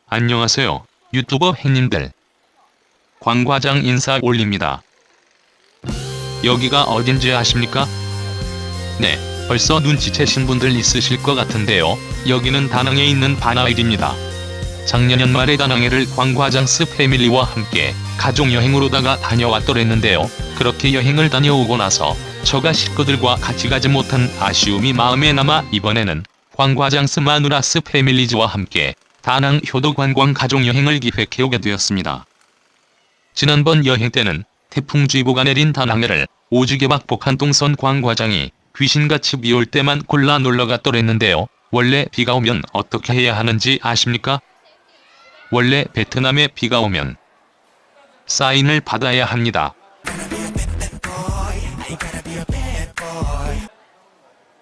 안녕하세요, 유튜버 햇님들. 광과장 인사 올립니다. 여기가 어딘지 아십니까? 네, 벌써 눈치채신 분들 있으실 것 같은데요. 여기는 다낭에 있는 바나일입니다. 작년 연말에 다낭에를 광과장스 패밀리와 함께 가족여행으로다가 다녀왔더랬는데요. 그렇게 여행을 다녀오고 나서 처가 식구들과 같이 가지 못한 아쉬움이 마음에 남아 이번에는 광과장스 마누라스 패밀리즈와 함께 다낭 효도 관광 가족여행을 기획해 오게 되었습니다. 지난번 여행 때는 태풍주의보가 내린 다낭에를 오지게 박복한 동선 광과장이 귀신같이 비 올 때만 골라 놀러갔더랬는데요. 원래 비가 오면 어떻게 해야 하는지 아십니까? 원래 베트남에 비가 오면 사인을 받아야 합니다.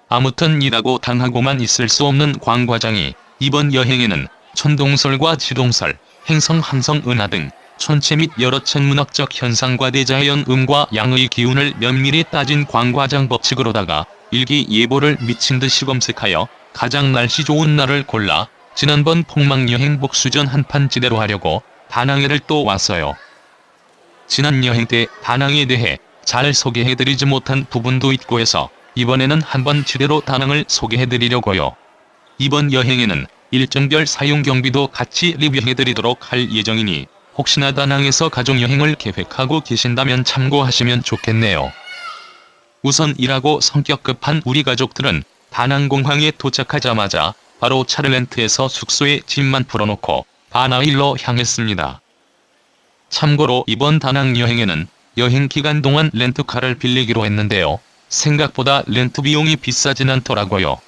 아무튼 이라고 당하고만 있을 수 없는 광과장이 이번 여행에는 천동설과 지동설, 행성, 항성, 은하 등 천체 및 여러 천문학적 현상과 대자연 음과 양의 기운을 면밀히 따진 광과장 법칙으로다가 일기예보를 미친듯이 검색하여 가장 날씨 좋은 날을 골라 지난번 폭망여행 복수전 한판지대로 하려고 다낭에를 또 왔어요. 지난 여행 때 다낭에 대해 잘 소개해드리지 못한 부분도 있고 해서 이번에는 한번 지대로 다낭을 소개해드리려고요. 이번 여행에는 일정별 사용 경비도 같이 리뷰해드리도록 할 예정이니 혹시나 다낭에서 가족여행을 계획하고 계신다면 참고하시면 좋겠네요. 우선 일하고 성격 급한 우리 가족들은 다낭공항에 도착하자마자 바로 차를 렌트해서 숙소에 짐만 풀어놓고 바나일로 향했습니다. 참고로 이번 다낭 여행에는 여행 기간 동안 렌트카를 빌리기로 했는데요. 생각보다 렌트 비용이 비싸진 않더라고요.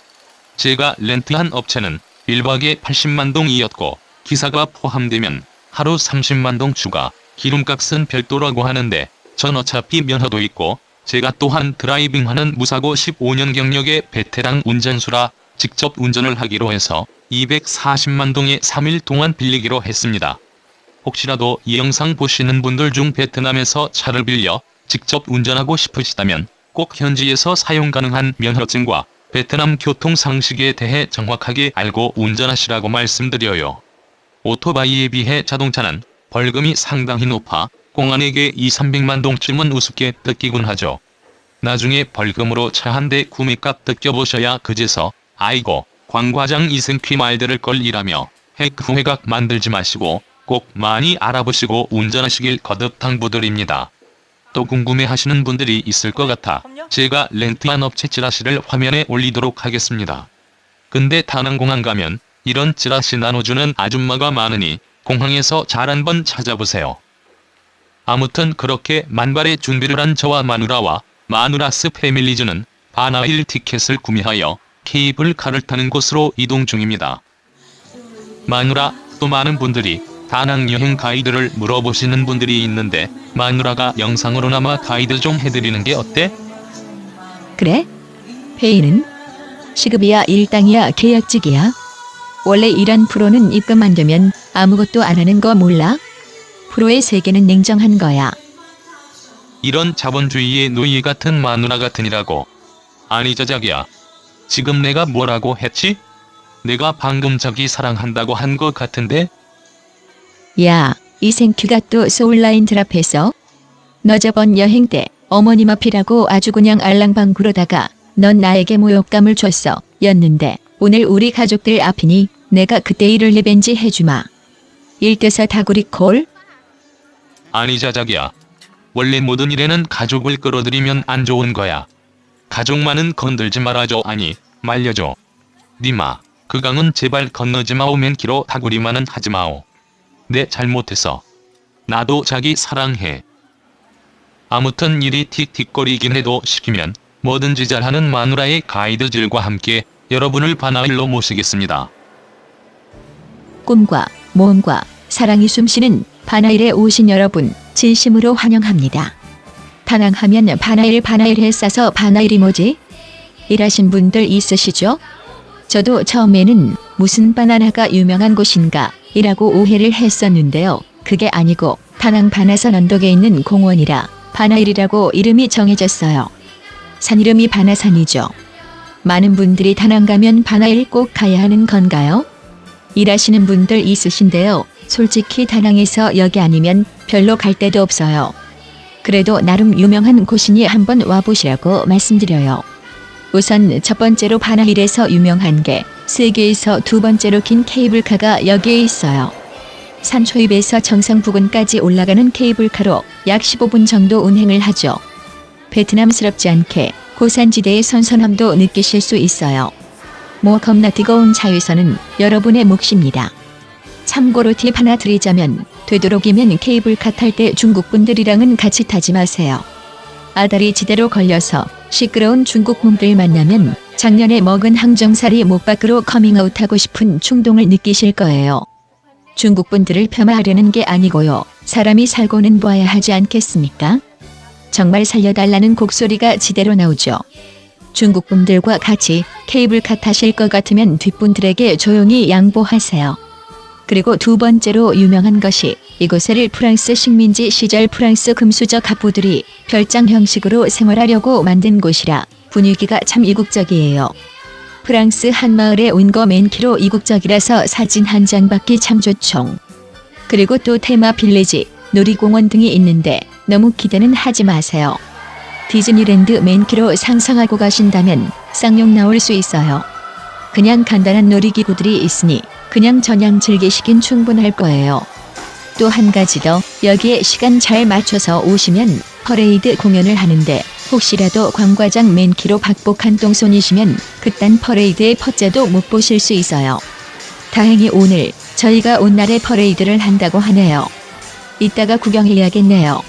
제가 렌트한 업체는 1박에 80만 동이었고 기사가 포함되면 하루 30만 동 추가, 기름값은 별도라고 하는데 전 어차피 면허도 있고 제가 또한 드라이빙하는 무사고 15년 경력의 베테랑 운전수라 직접 운전을 하기로 해서 240만 동에 3일 동안 빌리기로 했습니다. 혹시라도 이 영상 보시는 분들 중 베트남에서 차를 빌려 직접 운전하고 싶으시다면 꼭 현지에서 사용 가능한 면허증과 베트남 교통 상식에 대해 정확하게 알고 운전하시라고 말씀드려요. 오토바이에 비해 자동차는 벌금이 상당히 높아 공안에게 200~300만 동쯤은 우습게 뜯기곤 하죠. 나중에 벌금으로 차 한 대 구매값 뜯겨보셔야 그제서 아이고 광과장 이승퀴 말들을 걸이라며 핵후회각 만들지 마시고 꼭 많이 알아보시고 운전하시길 거듭 당부드립니다. 또 궁금해하시는 분들이 있을 것 같아 제가 렌트한 업체 찌라시를 화면에 올리도록 하겠습니다. 근데 다낭공항 가면 이런 찌라시 나눠주는 아줌마가 많으니 공항에서 잘 한번 찾아보세요. 아무튼 그렇게 만발의 준비를 한 저와 마누라와 마누라스 패밀리즈는 바나일 티켓을 구매하여 케이블카를 타는 곳으로 이동 중입니다. 마누라, 또 많은 분들이 다낭 여행 가이드를 물어보시는 분들이 있는데 마누라가 영상으로나마 가이드 좀 해드리는 게 어때? 그래? 페이는? 시급이야 일당이야 계약직이야? 원래 이런 프로는 입금 안 되면 아무것도 안 하는 거 몰라? 프로의 세계는 냉정한 거야. 이런 자본주의의 노예 같은 마누라 같으니라고. 아니 자기야. 지금 내가 뭐라고 했지? 내가 방금 자기 사랑한다고 한 거 같은데? 야, 이생큐가 또 소울라인 드랍해서? 너 저번 여행 때 어머님 앞이라고 아주 그냥 알랑방구로다가 넌 나에게 모욕감을 줬어 였는데 오늘 우리 가족들 앞이니 내가 그때 일을 리벤지 해주마. 일대사 다구리 콜? 아니 자기야. 원래 모든 일에는 가족을 끌어들이면 안 좋은 거야. 가족만은 건들지 말아줘. 아니 말려줘. 니마 그 강은 제발 건너지 마오. 맨키로 다구리만은 하지 마오. 내 잘못했어. 나도 자기 사랑해. 아무튼 일이 틱틱거리긴 해도 시키면 뭐든지 잘하는 마누라의 가이드질과 함께 여러분을 바나일로 모시겠습니다. 꿈과 모험과 사랑이 숨쉬는 바나일에 오신 여러분 진심으로 환영합니다. 다낭하면 바나일에 싸서 바나일이 뭐지? 일하신 분들 있으시죠? 저도 처음에는 무슨 바나나가 유명한 곳인가 이라고 오해를 했었는데요. 그게 아니고 다낭 바나선 언덕에 있는 공원이라 바나일이라고 이름이 정해졌어요. 산 이름이 바나산이죠. 많은 분들이 다낭 가면 바나일 꼭 가야 하는 건가요? 일하시는 분들 있으신데요. 솔직히 다낭에서 여기 아니면 별로 갈 데도 없어요. 그래도 나름 유명한 곳이니 한번 와보시라고 말씀드려요. 우선 첫 번째로 바나일에서 유명한 게 세계에서 두 번째로 긴 케이블카가 여기에 있어요. 산 초입에서 정상 부근까지 올라가는 케이블카로 약 15분 정도 운행을 하죠. 베트남스럽지 않게 고산지대의 선선함도 느끼실 수 있어요. 뭐 겁나 뜨거운 자외선은 여러분의 몫입니다. 참고로 팁 하나 드리자면 되도록이면 케이블카 탈 때 중국 분들이랑은 같이 타지 마세요. 아다리 지대로 걸려서 시끄러운 중국 놈들 만나면 작년에 먹은 항정살이 목 밖으로 커밍아웃하고 싶은 충동을 느끼실 거예요. 중국 분들을 폄하하려는 게 아니고요. 사람이 살고는 봐야 하지 않겠습니까? 정말 살려달라는 곡소리가 지대로 나오죠. 중국 분들과 같이 케이블카 타실 것 같으면 뒷분들에게 조용히 양보하세요. 그리고 두 번째로 유명한 것이 이곳을 프랑스 식민지 시절 프랑스 금수저 갑부들이 별장 형식으로 생활하려고 만든 곳이라 분위기가 참 이국적이에요. 프랑스 한마을에 온 거 맨키로 이국적이라서 사진 한 장 받기 참 좋죠. 그리고 또 테마 빌리지, 놀이공원 등이 있는데 너무 기대는 하지 마세요. 디즈니랜드 맨키로 상상하고 가신다면 쌍욕 나올 수 있어요. 그냥 간단한 놀이기구들이 있으니 그냥 저냥 즐기시긴 충분할 거예요. 또 한 가지 더, 여기에 시간 잘 맞춰서 오시면 퍼레이드 공연을 하는데 혹시라도 광과장 맨키로 박복한 똥손이시면 그딴 퍼레이드의 퍼자도 못 보실 수 있어요. 다행히 오늘 저희가 온 날에 퍼레이드를 한다고 하네요. 이따가 구경해야겠네요.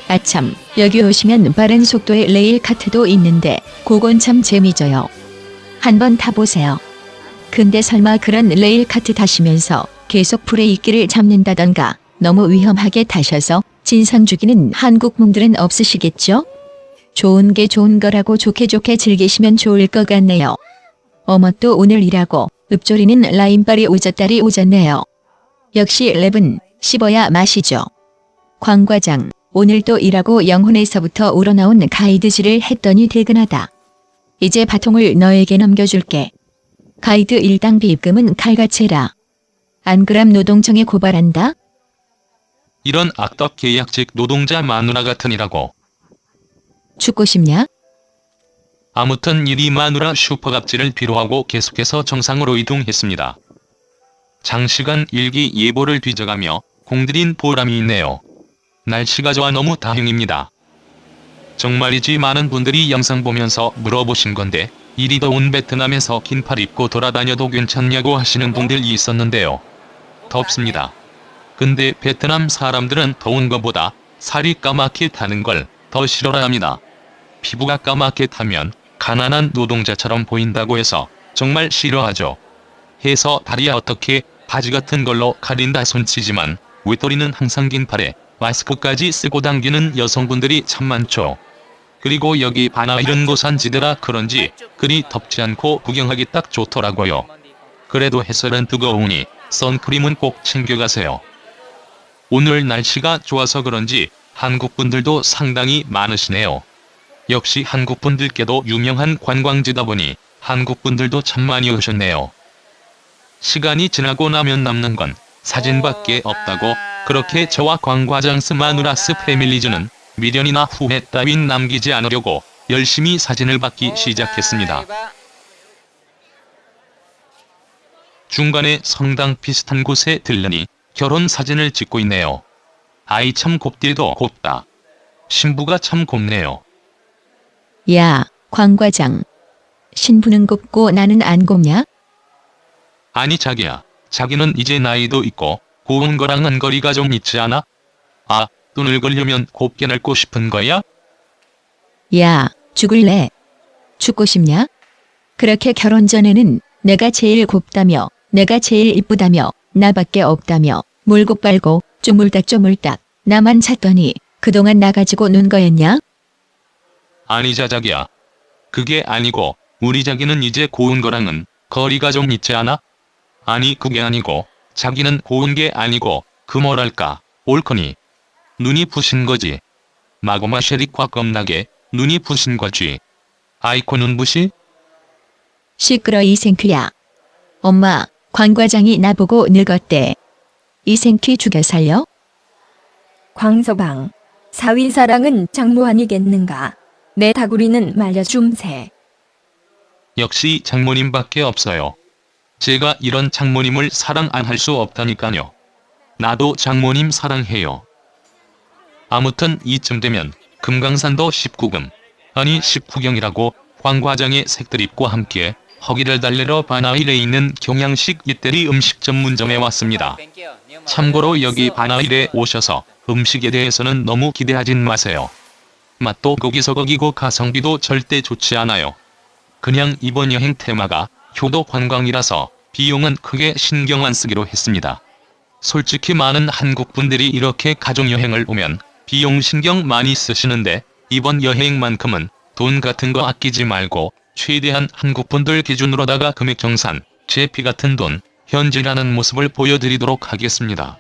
아참, 여기 오시면 빠른 속도의 레일 카트도 있는데 그건 참 재미져요. 한번 타보세요. 근데 설마 그런 레일 카트 타시면서 계속 브레이크를 잡는다던가 너무 위험하게 타셔서 진상 죽이는 한국 놈들은 없으시겠죠? 좋은 게 좋은 거라고 좋게 즐기시면 좋을 것 같네요. 어머, 또 오늘 일하고 읊조리는 라인빨이 오졌다리 오졌네요. 역시 랩은 씹어야 맛이죠. 광 과장, 오늘 또 일하고 영혼에서부터 우러나온 가이드질을 했더니 퇴근하다. 이제 바통을 너에게 넘겨줄게. 가이드 일당 비입금은 칼같이 해라. 안 그럼 노동청에 고발한다? 이런 악덕 계약직 노동자 마누라 같으니라고. 죽고 싶냐? 아무튼 이리 마누라 슈퍼갑질을 필요하고 계속해서 정상으로 이동했습니다. 장시간 일기 예보를 뒤져가며 공들인 보람이 있네요. 날씨가 좋아 너무 다행입니다. 정말이지 많은 분들이 영상 보면서 물어보신 건데 이리 더운 베트남에서 긴팔 입고 돌아다녀도 괜찮냐고 하시는 분들이 있었는데요. 덥습니다. 근데 베트남 사람들은 더운 것보다 살이 까맣게 타는 걸 더 싫어합니다. 피부가 까맣게 타면 가난한 노동자처럼 보인다고 해서 정말 싫어하죠. 해서 다리야 어떻게 바지 같은 걸로 가린다 손치지만 외톨이는 항상 긴팔에 마스크까지 쓰고 당기는 여성분들이 참 많죠. 그리고 여기 바나일은 고산지대라 그런지 그리 덥지 않고 구경하기 딱 좋더라고요. 그래도 해설은 뜨거우니 선크림은 꼭 챙겨가세요. 오늘 날씨가 좋아서 그런지 한국분들도 상당히 많으시네요. 역시 한국분들께도 유명한 관광지다 보니 한국분들도 참 많이 오셨네요. 시간이 지나고 나면 남는 건 사진밖에 없다고 그렇게 저와 광과장스 마누라스 패밀리즈는 미련이나 후회 따윈 남기지 않으려고 열심히 사진을 받기 시작했습니다. 중간에 성당 비슷한 곳에 들르니 결혼 사진을 찍고 있네요. 아이 참 곱디도 곱다. 신부가 참 곱네요. 야, 광 과장. 신부는 곱고 나는 안 곱냐? 아니 자기야, 자기는 이제 나이도 있고 고운 거랑은 거리가 좀 있지 않아? 아, 또 늙으려면 곱게 늙고 싶은 거야? 야, 죽을래? 죽고 싶냐? 그렇게 결혼 전에는 내가 제일 곱다며, 내가 제일 이쁘다며, 나밖에 없다며, 물고 빨고 쪼물딱 나만 찾더니 그동안 나 가지고 논 거였냐? 아니자 자기야. 그게 아니고 우리 자기는 이제 고운 거랑은 거리가 좀 있지 않아? 아니 그게 아니고 자기는 고운 게 아니고 그 뭐랄까 옳거니 눈이 부신 거지. 마고마 쉐릭과 겁나게 눈이 부신 거지. 아이코 눈부시? 시끄러 이생큐야. 엄마, 광 과장이 나보고 늙었대. 이생큐 죽여 살려? 광서방, 사위사랑은 장모 아니겠는가? 내 다구리는 말려줌세. 역시 장모님밖에 없어요. 제가 이런 장모님을 사랑 안 할 수 없다니까요. 나도 장모님 사랑해요. 아무튼 이쯤 되면 금강산도 19금, 아니 19경이라고 광 과장의 색드립과 함께 허기를 달래러 바나일에 있는 경양식 이태리 음식 전문점에 왔습니다. 참고로 여기 바나일에 오셔서 음식에 대해서는 너무 기대하진 마세요. 맛도 거기서 거기고 가성비도 절대 좋지 않아요. 그냥 이번 여행 테마가 효도 관광이라서 비용은 크게 신경 안 쓰기로 했습니다. 솔직히 많은 한국 분들이 이렇게 가족여행을 오면 비용 신경 많이 쓰시는데 이번 여행만큼은 돈 같은 거 아끼지 말고 최대한 한국 분들 기준으로다가 금액 정산, 제 피 같은 돈, 현질하는 모습을 보여드리도록 하겠습니다.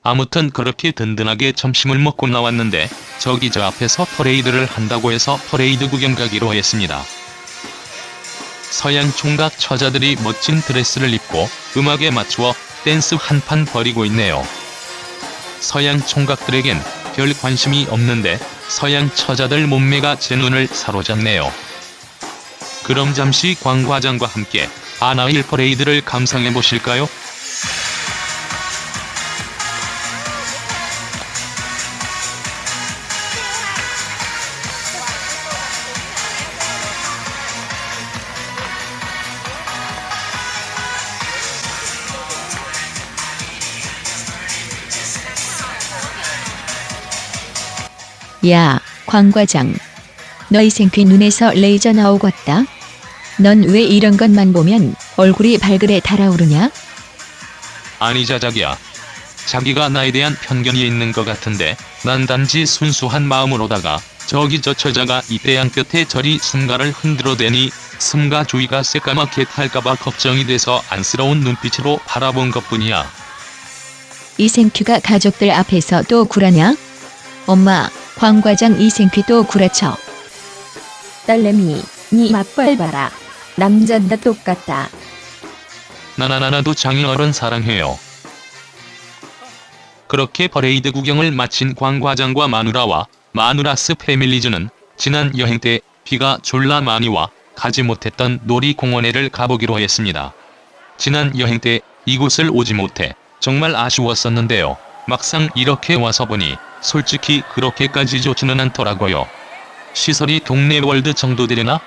아무튼 그렇게 든든하게 점심을 먹고 나왔는데 저기 저 앞에서 퍼레이드를 한다고 해서 퍼레이드 구경 가기로 했습니다. 서양 총각 처자들이 멋진 드레스를 입고 음악에 맞추어 댄스 한판 벌이고 있네요. 서양 총각들에겐 별 관심이 없는데 서양 처자들 몸매가 제 눈을 사로잡네요. 그럼 잠시 광 과장과 함께 바나일 퍼레이드를 감상해 보실까요? 야, 광 과장. 너 이생큐 눈에서 레이저 나오겄다. 넌 왜 이런 것만 보면 얼굴이 발그레 달아오르냐? 아니자 자기야. 자기가 나에 대한 편견이 있는 것 같은데 난 단지 순수한 마음으로다가 저기 저 처자가 이 태양볕에 저리 승가를 흔들어대니 승가주의가 새까맣게 탈까봐 걱정이 돼서 안쓰러운 눈빛으로 바라본 것뿐이야. 이생큐가 가족들 앞에서 또 구라냐? 엄마, 광 과장 이생큐 또 구라쳐. 딸내미, 니 맛발 봐라. 남잔 다 똑같다. 나도 장인어른 사랑해요. 그렇게 퍼레이드 구경을 마친 광 과장과 마누라와 마누라스 패밀리즈는 지난 여행 때 비가 졸라 많이 와 가지 못했던 놀이공원에를 가보기로 했습니다. 지난 여행 때 이곳을 오지 못해 정말 아쉬웠었는데요. 막상 이렇게 와서 보니 솔직히 그렇게까지 좋지는 않더라고요. 시설이 동네 월드 정도 되려나?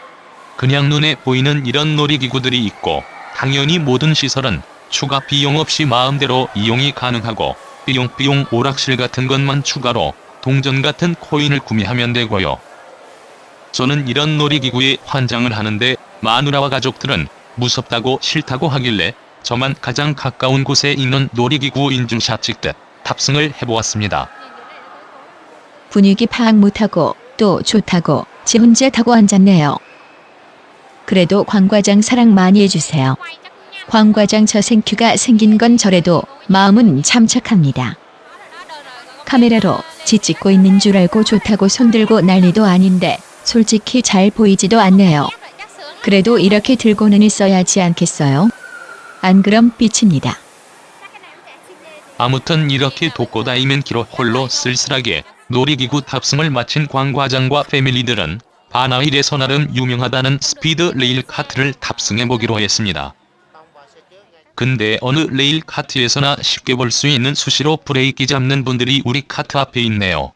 그냥 눈에 보이는 이런 놀이기구들이 있고 당연히 모든 시설은 추가 비용 없이 마음대로 이용이 가능하고 삐용삐용 오락실 같은 것만 추가로 동전 같은 코인을 구매하면 되고요. 저는 이런 놀이기구에 환장을 하는데 마누라와 가족들은 무섭다고 싫다고 하길래 저만 가장 가까운 곳에 있는 놀이기구 인증샷 찍듯 탑승을 해보았습니다. 분위기 파악 못하고 또 좋다고 지 혼자 타고 앉았네요. 그래도 광 과장 사랑 많이 해주세요. 광 과장 저 생큐가 생긴 건 저래도 마음은 참 착합니다. 카메라로 지 찍고 있는 줄 알고 좋다고 손들고 난리도 아닌데 솔직히 잘 보이지도 않네요. 그래도 이렇게 들고는 있어야지 않겠어요? 안 그럼 삐칩니다. 아무튼 이렇게 독고다이맨키로 홀로 쓸쓸하게 놀이기구 탑승을 마친 광 과장과 패밀리들은 바나일에서 나름 유명하다는 스피드 레일 카트를 탑승해보기로 했습니다. 근데 어느 레일 카트에서나 쉽게 볼 수 있는 수시로 브레이크 잡는 분들이 우리 카트 앞에 있네요.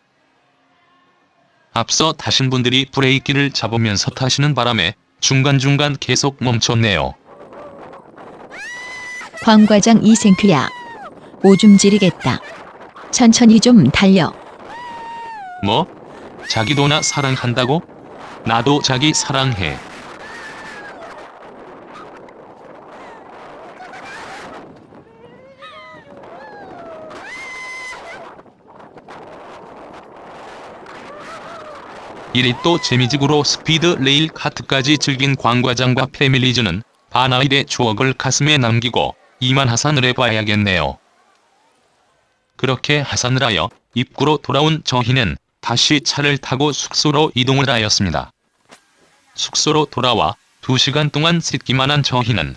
앞서 타신 분들이 브레이크를 잡으면서 타시는 바람에 중간중간 계속 멈췄네요. 광 과장 이생큐야. 오줌 지리겠다. 천천히 좀 달려. 뭐? 자기도 나 사랑한다고? 나도 자기 사랑해. 이리 또 재미직으로 스피드 레일 카트까지 즐긴 광 과장과 패밀리즈는 바나일의 추억을 가슴에 남기고 이만 하산을 해봐야겠네요. 그렇게 하산을 하여 입구로 돌아온 저희는 다시 차를 타고 숙소로 이동을 하였습니다. 숙소로 돌아와 2시간 동안 씻기만 한 저희는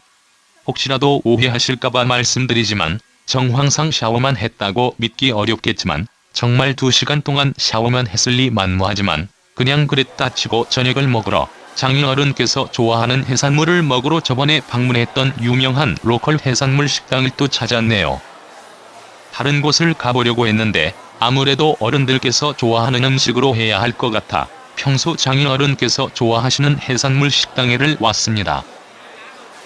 혹시라도 오해하실까봐 말씀드리지만 정황상 샤워만 했다고 믿기 어렵겠지만 정말 2시간 동안 샤워만 했을 리 만무하지만 그냥 그랬다 치고 저녁을 먹으러 장인 어른께서 좋아하는 해산물을 먹으러 저번에 방문했던 유명한 로컬 해산물 식당을 또 찾았네요. 다른 곳을 가보려고 했는데 아무래도 어른들께서 좋아하는 음식으로 해야 할 것 같아 평소 장인 어른께서 좋아하시는 해산물 식당에를 왔습니다.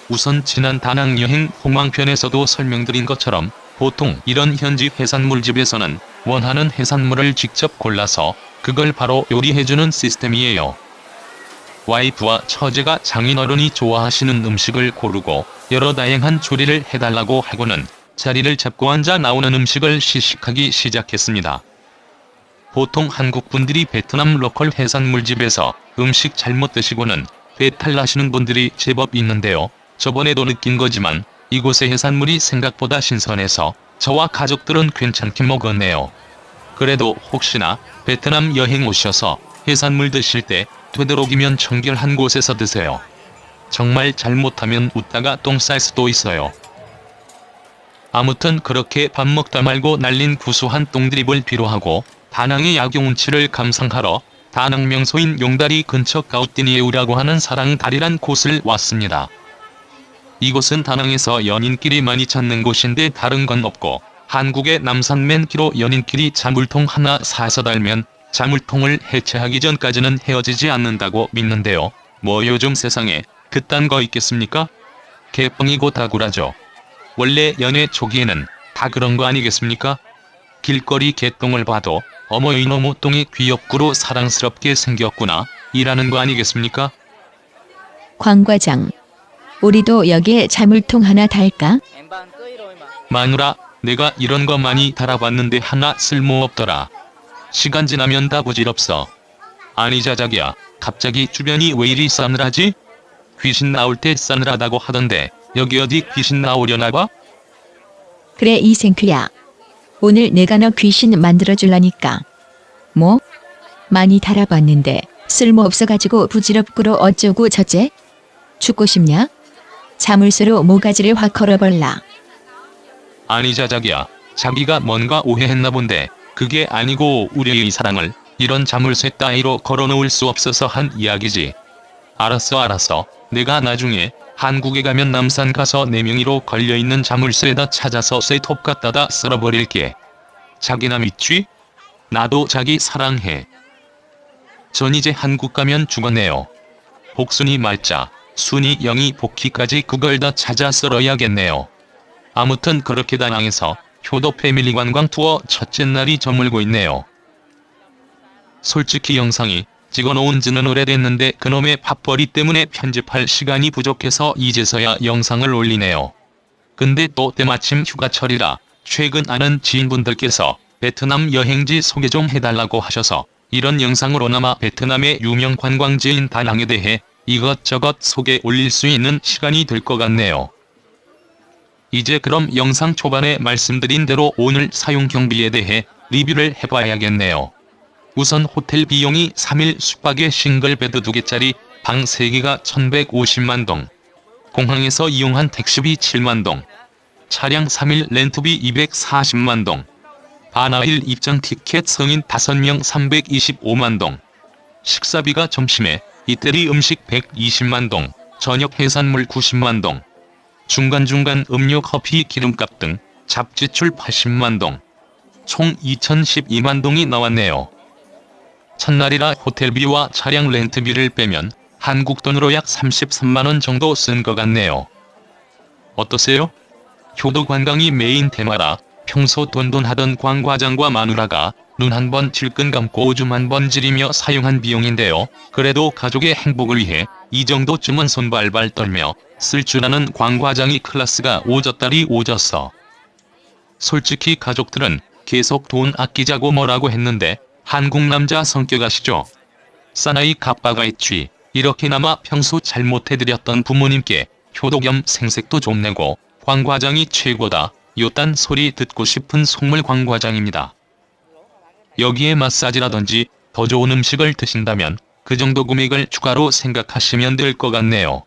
우선 지난 다낭 여행 홍황편에서도 설명드린 것처럼 보통 이런 현지 해산물집에서는 원하는 해산물을 직접 골라서 그걸 바로 요리해주는 시스템이에요. 와이프와 처제가 장인어른이 좋아하시는 음식을 고르고 여러 다양한 조리를 해달라고 하고는 자리를 잡고 앉아 나오는 음식을 시식하기 시작했습니다. 보통 한국분들이 베트남 로컬 해산물집에서 음식 잘못 드시고는 배탈 나시는 분들이 제법 있는데요. 저번에도 느낀 거지만 이곳의 해산물이 생각보다 신선해서 저와 가족들은 괜찮게 먹었네요. 그래도 혹시나 베트남 여행 오셔서 해산물 드실 때 되도록이면 청결한 곳에서 드세요. 정말 잘못하면 웃다가 똥 쌀 수도 있어요. 아무튼 그렇게 밥 먹다 말고 날린 구수한 똥드립을 비로하고 다낭의 야경 운치를 감상하러 다낭 명소인 용다리 근처 가우띠니에우라고 하는 사랑다리란 곳을 왔습니다. 이곳은 다낭에서 연인끼리 많이 찾는 곳인데 다른 건 없고 한국의 남산맨키로 연인끼리 자물통 하나 사서 달면 자물통을 해체하기 전까지는 헤어지지 않는다고 믿는데요. 뭐 요즘 세상에 그딴 거 있겠습니까? 개뻥이고 다구라죠. 원래 연애 초기에는 다 그런 거 아니겠습니까? 길거리 개똥을 봐도 어머 이놈의 똥이 귀엽구로 사랑스럽게 생겼구나 이라는 거 아니겠습니까? 광 과장, 우리도 여기에 자물통 하나 달까? 마누라, 내가 이런 거 많이 달아봤는데 하나 쓸모없더라. 시간 지나면 다 부질없어. 아니 자자기야, 갑자기 주변이 왜 이리 싸늘하지? 귀신 나올 때 싸늘하다고 하던데 여기 어디 귀신 나오려나 봐? 그래 이생큐야. 오늘 내가 너 귀신 만들어줄라니까. 뭐? 많이 달아봤는데 쓸모없어가지고 부질없구로 어쩌고 저째? 죽고 싶냐? 자물쇠로 모가지를 확 걸어볼라. 아니 자자기야, 자기가 뭔가 오해했나 본데 그게 아니고 우리의 사랑을 이런 자물쇠 따위로 걸어놓을 수 없어서 한 이야기지. 알았어. 내가 나중에 한국에 가면 남산 가서 내 명의로 걸려있는 자물쇠에다 찾아서 쇠톱 갖다다 쓸어버릴게. 자기나 믿지? 나도 자기 사랑해. 전 이제 한국 가면 죽었네요. 복순이 말자, 순이 영이 복희까지 그걸 다 찾아 쓸어야겠네요. 아무튼 그렇게 다낭에서 효도 패밀리 관광 투어 첫째 날이 저물고 있네요. 솔직히 영상이 찍어놓은 지는 오래됐는데 그놈의 밥벌이 때문에 편집할 시간이 부족해서 이제서야 영상을 올리네요. 근데 또 때마침 휴가철이라 최근 아는 지인분들께서 베트남 여행지 소개 좀 해달라고 하셔서 이런 영상으로나마 베트남의 유명 관광지인 다낭에 대해 이것저것 소개 올릴 수 있는 시간이 될 것 같네요. 이제 그럼 영상 초반에 말씀드린 대로 오늘 사용 경비에 대해 리뷰를 해봐야겠네요. 우선 호텔 비용이 3일 숙박에 싱글베드 2개짜리 방 3개가 1150만 동, 공항에서 이용한 택시비 7만 동, 차량 3일 렌트비 240만 동, 바나일 입장 티켓 성인 5명 325만 동, 식사비가 점심에 이태리 음식 120만 동, 저녁 해산물 90만 동, 중간중간 음료 커피 기름값 등 잡지출 80만 동, 총 2012만 동이 나왔네요. 첫날이라 호텔비와 차량 렌트비를 빼면 한국 돈으로 약 33만원 정도 쓴 것 같네요. 어떠세요? 효도 관광이 메인 테마라 평소 돈돈하던 광 과장과 마누라가 눈 한 번 질끈 감고 오줌 한 번 지리며 사용한 비용인데요. 그래도 가족의 행복을 위해 이 정도쯤은 손 발발 떨며 쓸 줄 아는 광 과장이 클래스가 오졌다리 오졌어. 솔직히 가족들은 계속 돈 아끼자고 뭐라고 했는데 한국 남자 성격 아시죠? 사나이 갑바가 있지. 이렇게나마 평소 잘못해드렸던 부모님께 효도 겸 생색도 좀 내고 광 과장이 최고다. 요딴 소리 듣고 싶은 속물 광 과장입니다. 여기에 마사지라든지 더 좋은 음식을 드신다면 그 정도 금액을 추가로 생각하시면 될 것 같네요.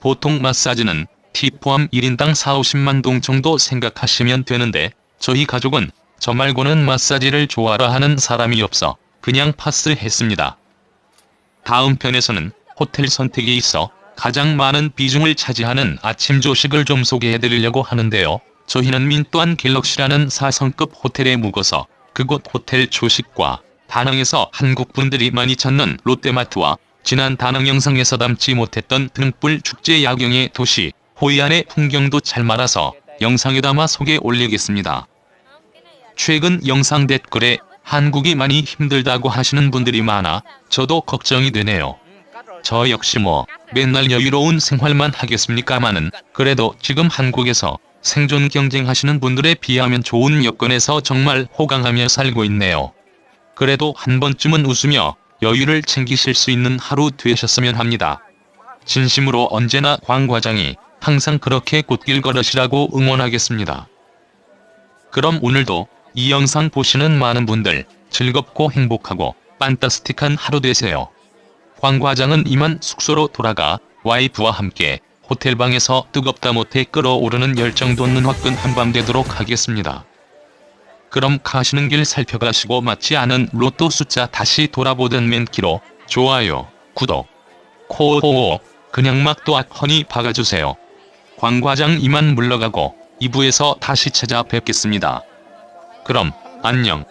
보통 마사지는 팁 포함 1인당 4~50만 동 정도 생각하시면 되는데 저희 가족은 저 말고는 마사지를 좋아라 하는 사람이 없어 그냥 파스했습니다. 다음 편에서는 호텔 선택에 있어 가장 많은 비중을 차지하는 아침 조식을 좀 소개해드리려고 하는데요. 저희는 민또한 갤럭시라는 4성급 호텔에 묵어서 그곳 호텔 조식과 다낭에서 한국분들이 많이 찾는 롯데마트와 지난 다낭 영상에서 담지 못했던 등불 축제 야경의 도시 호이안의 풍경도 잘 말아서 영상에 담아 소개 올리겠습니다. 최근 영상 댓글에 한국이 많이 힘들다고 하시는 분들이 많아 저도 걱정이 되네요. 저 역시 뭐 맨날 여유로운 생활만 하겠습니까마는 그래도 지금 한국에서 생존 경쟁하시는 분들에 비하면 좋은 여건에서 정말 호강하며 살고 있네요. 그래도 한 번쯤은 웃으며 여유를 챙기실 수 있는 하루 되셨으면 합니다. 진심으로 언제나 광 과장이 항상 그렇게 꽃길 걸으시라고 응원하겠습니다. 그럼 오늘도 이 영상 보시는 많은 분들 즐겁고 행복하고 판타스틱한 하루 되세요. 광 과장은 이만 숙소로 돌아가 와이프와 함께 호텔방에서 뜨겁다 못해 끓어오르는 열정 돋는 화끈 한밤 되도록 하겠습니다. 그럼 가시는 길 살펴가시고 맞지 않은 로또 숫자 다시 돌아보던 맨키로 좋아요, 구독, 코오 그냥 막 또 허니 박아주세요. 광 과장 이만 물러가고 2부에서 다시 찾아뵙겠습니다. 그럼 안녕.